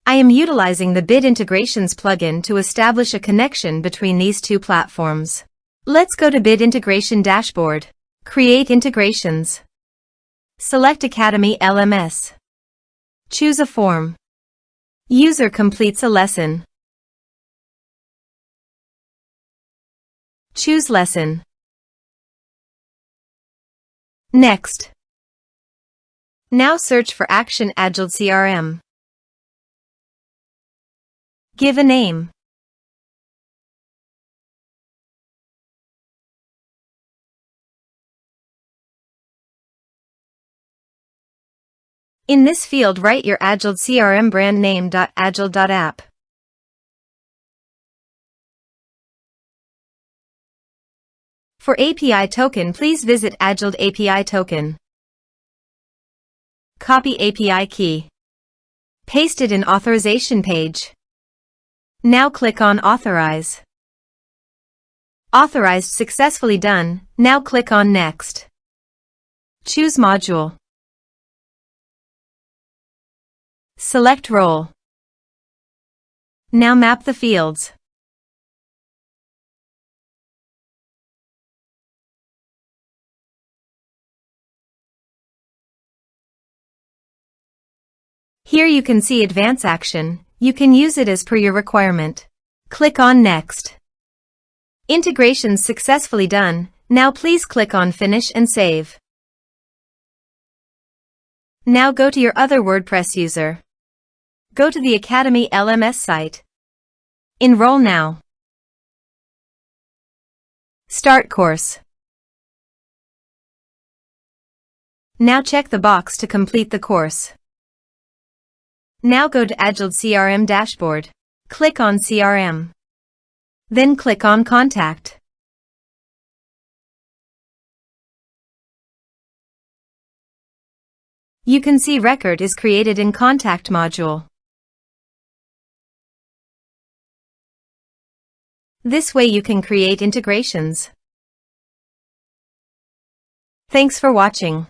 I am utilizing the Bit Integrations plugin to establish a connection between these two platforms. Let's go to Bit Integration Dashboard. Create integrations. Select Academy LMS. Choose a form. User completes a lesson. Choose lesson. Next. Now search for Action Agiled CRM. Give a name. In this field, write your Agiled CRM brand name. Agiled.app. For API token, please visit Agiled API token. Copy API key. Paste it in authorization page. Now click on Authorize. Authorized successfully done. Now click on Next. Choose module. Select role. Now map the fields. Here you can see advance action. You can use it as per your requirement. Click on Next. Integrations successfully done. Now please click on Finish and Save. Now go to your other WordPress user. Go to the Academy LMS site. Enroll now. Start course. Now check the box to complete the course. Now go to Agiled CRM Dashboard. Click on CRM. Then click on Contact. You can see record is created in Contact module. This way you can create integrations. Thanks for watching.